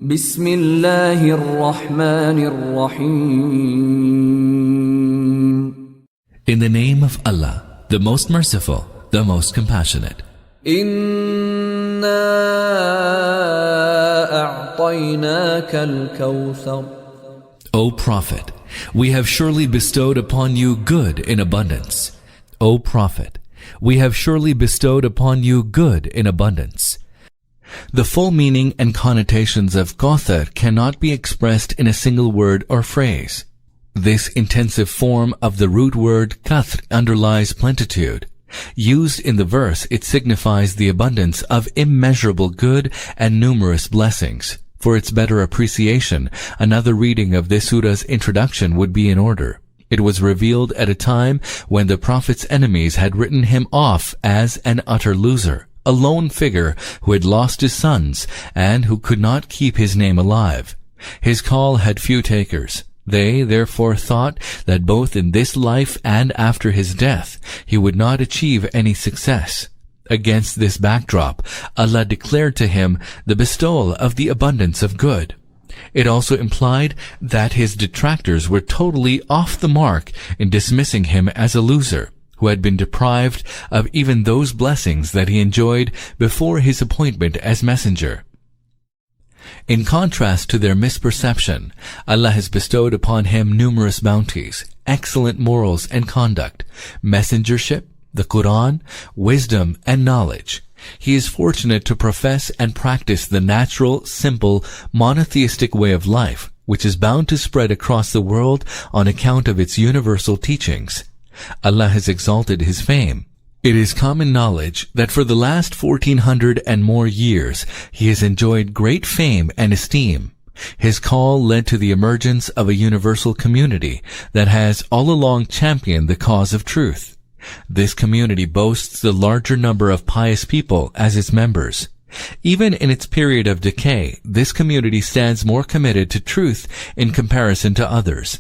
بسم الله الرحمن الرحيم. In the name of Allah, the most merciful, the most compassionate. إنا أعطيناك الكوثر. O Prophet, we have surely bestowed upon you good in abundance. O Prophet, we have surely bestowed upon you good in abundance. The full meaning and connotations of kawthar cannot be expressed in a single word or phrase. This intensive form of the root word kathr underlies plenitude. Used in the verse, it signifies the abundance of immeasurable good and numerous blessings. For its better appreciation, another reading of this surah's introduction would be in order. It was revealed at a time when the Prophet's enemies had written him off as an utter loser, a lone figure who had lost his sons and who could not keep his name alive. His call had few takers. They therefore thought that both in this life and after his death he would not achieve any success. Against this backdrop, Allah declared to him the bestowal of the abundance of good. It also implied that his detractors were totally off the mark in dismissing him as a loser, who had been deprived of even those blessings that he enjoyed before his appointment as messenger. In contrast to their misperception, Allah has bestowed upon him numerous bounties, excellent morals and conduct, messengership, the Quran, wisdom, and knowledge. He is fortunate to profess and practice the natural, simple, monotheistic way of life, which is bound to spread across the world on account of its universal teachings. Allah has exalted his fame. It is common knowledge that for the last 1400 and more years, he has enjoyed great fame and esteem. His call led to the emergence of a universal community that has all along championed the cause of truth. This community boasts the larger number of pious people as its members. Even in its period of decay, this community stands more committed to truth in comparison to others.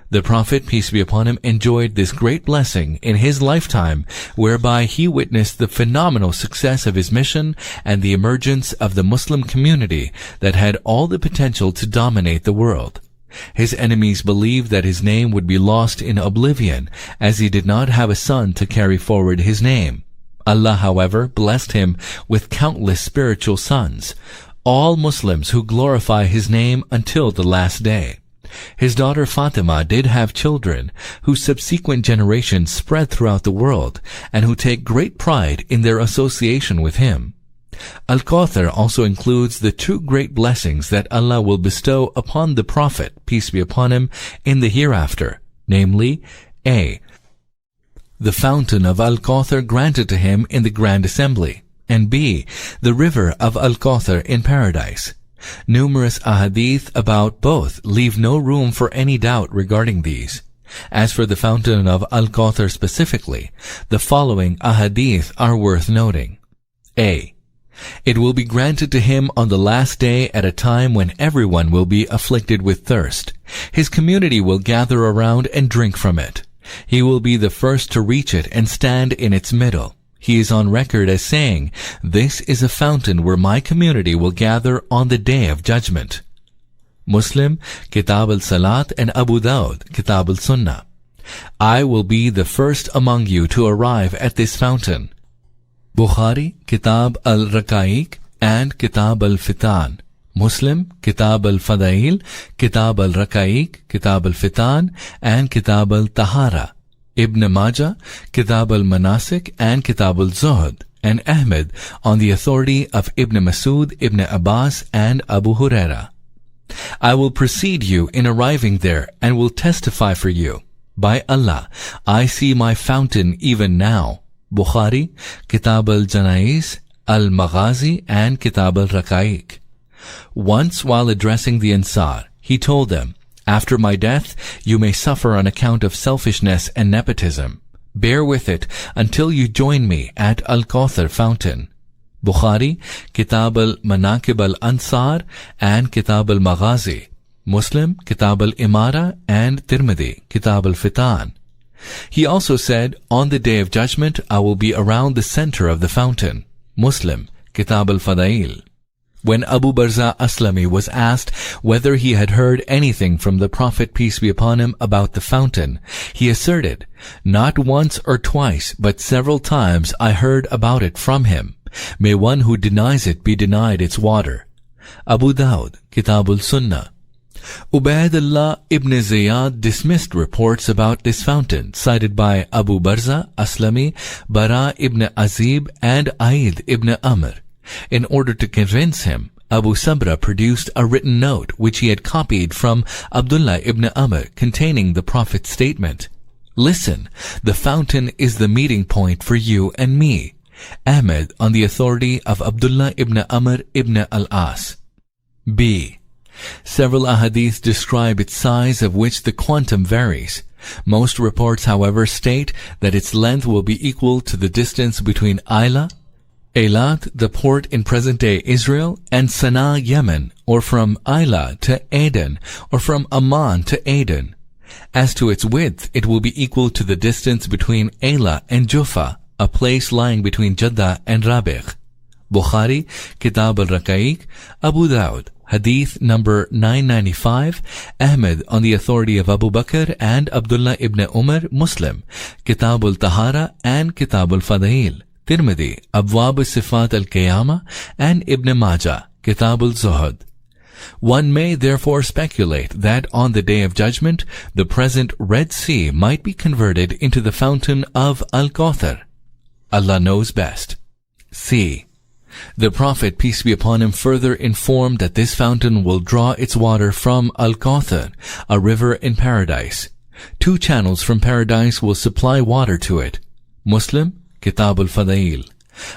The Prophet, peace be upon him, enjoyed this great blessing in his lifetime, whereby he witnessed the phenomenal success of his mission and the emergence of the Muslim community that had all the potential to dominate the world. His enemies believed that his name would be lost in oblivion, as he did not have a son to carry forward his name. Allah, however, blessed him with countless spiritual sons, all Muslims who glorify his name until the last day. His daughter Fatima did have children, whose subsequent generations spread throughout the world, and who take great pride in their association with him. Al-Kawthar also includes the two great blessings that Allah will bestow upon the Prophet, peace be upon him, in the hereafter, namely, A. the fountain of Al-Kawthar granted to him in the Grand Assembly, and B. the river of Al-Kawthar in paradise. Numerous ahadith about both leave no room for any doubt regarding these. As for the fountain of Al-Kawthar specifically, the following ahadith are worth noting. A. It will be granted to him on the last day at a time when everyone will be afflicted with thirst. His community will gather around and drink from it. He will be the first to reach it and stand in its middle. He is on record as saying, "This is a fountain where my community will gather on the day of judgment." Muslim, Kitab al-Salat, and Abu Dawud, Kitab al-Sunnah. I will be the first among you to arrive at this fountain. Bukhari, Kitab al-Raqaiq, and Kitab al-Fitan. Muslim, Kitab al-Fadail, Kitab al-Raqaiq, Kitab al-Fitan, and Kitab al-Tahara. Ibn Majah, Kitab al-Manasik, and Kitab al-Zuhd, and Ahmed on the authority of Ibn Masud, Ibn Abbas, and Abu Huraira. I will precede you in arriving there and will testify for you. By Allah, I see my fountain even now. Bukhari, Kitab al-Janais, al-Maghazi, and Kitab al-Raqaiq. Once while addressing the Ansar, he told them, "After my death, you may suffer on account of selfishness and nepotism. Bear with it until you join me at Al-Kawthar fountain." Bukhari, Kitab al-Manaqib al-Ansar, and Kitab al-Maghazi. Muslim, Kitab al-Imara, and Tirmidhi, Kitab al-Fitan. He also said, "On the day of judgment, I will be around the center of the fountain." Muslim, Kitab al-Fadail. When Abu Barza Aslami was asked whether he had heard anything from the Prophet, peace be upon him, about the fountain, he asserted, "Not once or twice, but several times I heard about it from him. May one who denies it be denied its water." Abu Dawud, Kitab al-Sunnah. Ubaidullah ibn Ziyad dismissed reports about this fountain cited by Abu Barza Aslami, Bara ibn Azib, and Aid ibn Amr. In order to convince him, Abu Sabra produced a written note which he had copied from Abdullah ibn Amr containing the Prophet's statement, "Listen, the fountain is the meeting point for you and me." Ahmed on the authority of Abdullah ibn Amr ibn al-As. B. Several ahadith describe its size, of which the quantum varies. Most reports, however, state that its length will be equal to the distance between Eilat, the port in present-day Israel, and Sana'a, Yemen, or from Ayla to Aden, or from Amman to Aden. As to its width, it will be equal to the distance between Ayla and Jufa, a place lying between Jeddah and Rabigh. Bukhari, Kitab al-Raqaiq. Abu Dawud, Hadith number 995. Ahmed on the authority of Abu Bakr and Abdullah ibn Umar. Muslim, Kitab al-Tahara and Kitab al-Fadail. Tirmidhi, Abwab al-Sifat al-Qiyamah, and Ibn Majah, Kitab al-Zuhud. One may therefore speculate that on the Day of Judgment, the present Red Sea might be converted into the fountain of Al-Kawthar. Allah knows best. C. The Prophet, peace be upon him, further informed that this fountain will draw its water from Al-Kawthar, a river in paradise. 2 channels from paradise will supply water to it. Muslim, Kitab al-Fadail.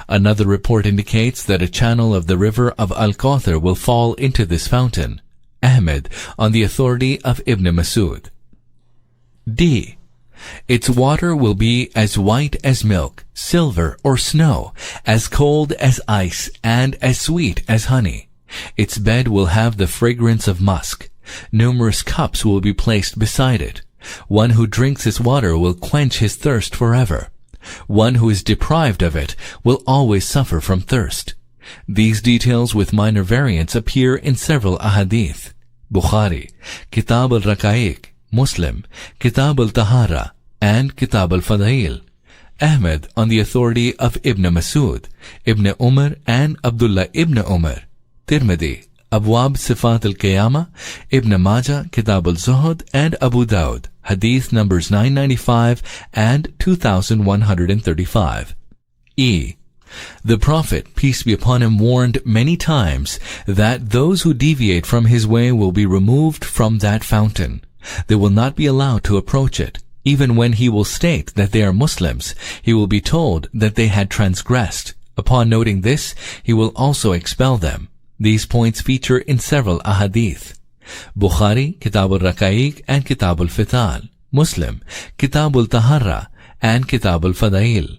Another report indicates that a channel of the river of Al-Kawthar will fall into this fountain. Ahmed on the authority of Ibn Masud. D. Its water will be as white as milk, silver or snow, as cold as ice, and as sweet as honey. Its bed will have the fragrance of musk. Numerous cups will be placed beside it. One who drinks its water will quench his thirst forever. One who is deprived of it will always suffer from thirst. These details with minor variants appear in several ahadith. Bukhari, Kitab al-Raqaiq. Muslim, Kitab al-Tahara, and Kitab al-Fadail. Ahmed on the authority of Ibn Masud, Ibn Umar, and Abdullah ibn Umar. Tirmidhi, Abwab Sifat al-Qiyamah, Ibn Majah, Kitab al-Zuhud, and Abu Dawud, Hadith numbers 995 and 2135. E. The Prophet, peace be upon him, warned many times that those who deviate from his way will be removed from that fountain. They will not be allowed to approach it. Even when he will state that they are Muslims, he will be told that they had transgressed. Upon noting this, he will also expel them. These points feature in several ahadith. Bukhari, Kitab al-Raqaiq, and Kitab al-Fitan. Muslim, Kitab al-Tahara, and Kitab al-Fadail.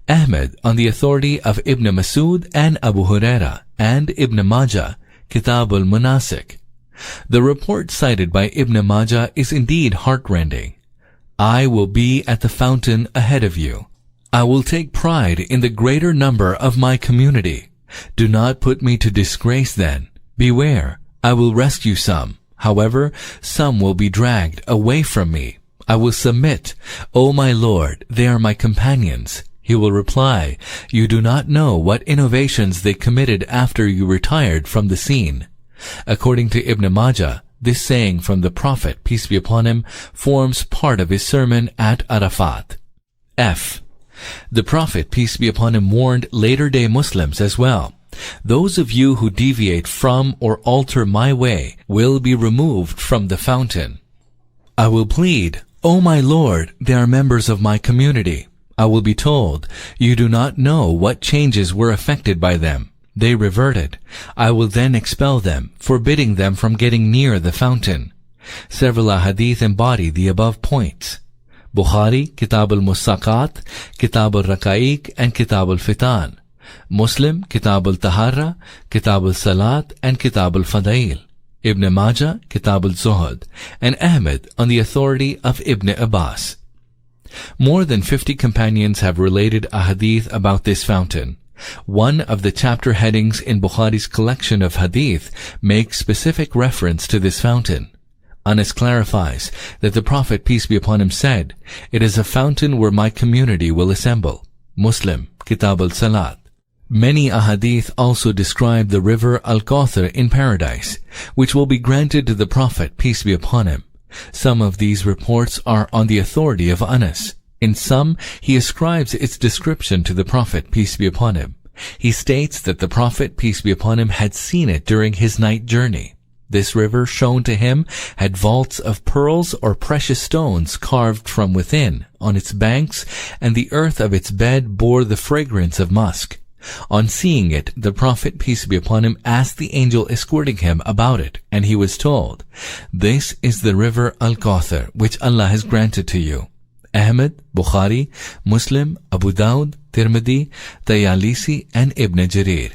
Ahmed on the authority of Ibn Masud and Abu Huraira, and Ibn Majah, Kitab al-Munasik. The report cited by Ibn Majah is indeed heartrending. I will be at the fountain ahead of you. I will take pride in the greater number of my community. Do not put me to disgrace then. Beware, I will rescue some. However, some will be dragged away from me. I will submit. O my Lord, they are my companions. He will reply, you do not know what innovations they committed after you retired from the scene. According to Ibn Majah, this saying from the Prophet, peace be upon him, forms part of his sermon at Arafat. F. The Prophet, peace be upon him, warned later-day Muslims as well. Those of you who deviate from or alter my way will be removed from the fountain. I will plead, O my Lord, they are members of my community. I will be told, you do not know what changes were effected by them. They reverted. I will then expel them, forbidding them from getting near the fountain. Several ahadith embody the above points. Bukhari, Kitab al-Musaqat, Kitab al-Raqaiq, and Kitab al-Fitan. Muslim, Kitab al-Tahara, Kitab al-Salat, and Kitab al-Fadail. Ibn Majah, Kitab al-Zuhud, and Ahmed on the authority of Ibn Abbas. More than 50 companions have related a hadith about this fountain. One of the chapter headings in Bukhari's collection of hadith makes specific reference to this fountain. Anas clarifies that the Prophet, peace be upon him, said, "It is a fountain where my community will assemble." Muslim, Kitab al-Salat. Many ahadith also describe the river Al-Kawthar in paradise, which will be granted to the Prophet, peace be upon him. Some of these reports are on the authority of Anas. In some, he ascribes its description to the Prophet, peace be upon him. He states that the Prophet, peace be upon him, had seen it during his night journey. This river, shown to him, had vaults of pearls or precious stones carved from within on its banks, and the earth of its bed bore the fragrance of musk. On seeing it, the Prophet, peace be upon him, asked the angel escorting him about it, and he was told, "This is the river Al-Kawthar, which Allah has granted to you." Ahmed, Bukhari, Muslim, Abu Dawud, Tirmidhi, Tayalisi, and Ibn Jarir.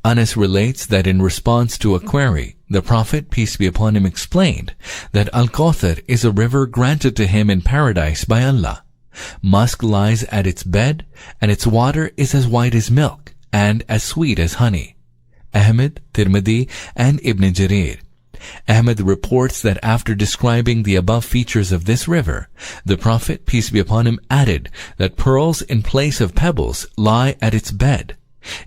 Anas relates that in response to a query, the Prophet, peace be upon him, explained that Al-Kawthar is a river granted to him in paradise by Allah. Musk lies at its bed, and its water is as white as milk, and as sweet as honey. Ahmed, Tirmidhi, and Ibn Jarir. Ahmed reports that after describing the above features of this river, the Prophet, peace be upon him, added that pearls in place of pebbles lie at its bed.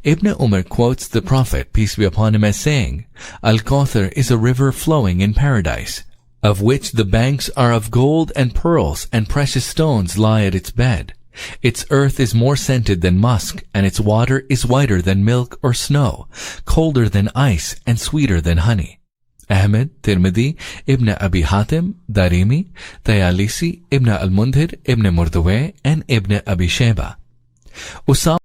Ibn Umar quotes the Prophet, peace be upon him, as saying, "Al-Kawthar is a river flowing in paradise, of which the banks are of gold and pearls, and precious stones lie at its bed. Its earth is more scented than musk, and its water is whiter than milk or snow, colder than ice, and sweeter than honey." Ahmed, Tirmidhi, Ibn Abi Hatim, Darimi, Tayalisi, Ibn al-Mundhir, Ibn Murdaweh, and Ibn Abi Shayba. Usama